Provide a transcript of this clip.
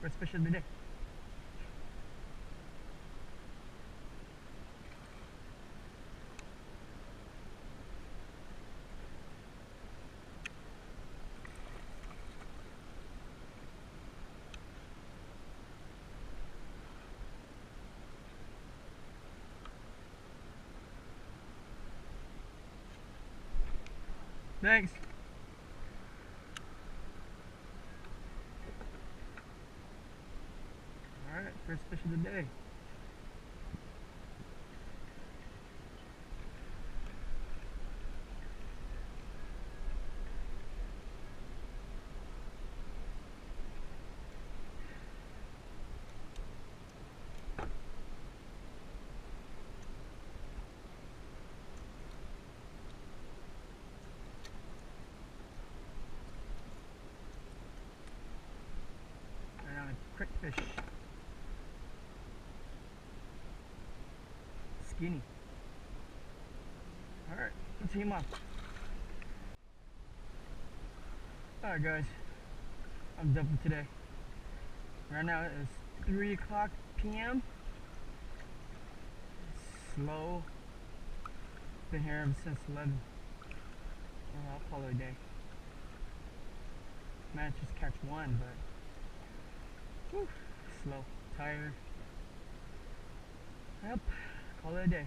First fish of the day. Thanks. Alright, first fish of the day. Crick fish. Skinny. Alright, let's see him up. Alright guys, I'm done for today. Right now it's 3 o'clock p.m. Slow. Been here ever since 11. I'll call it a day. Managed to just catch one, but whew, slow, tired. Yep, call it a day.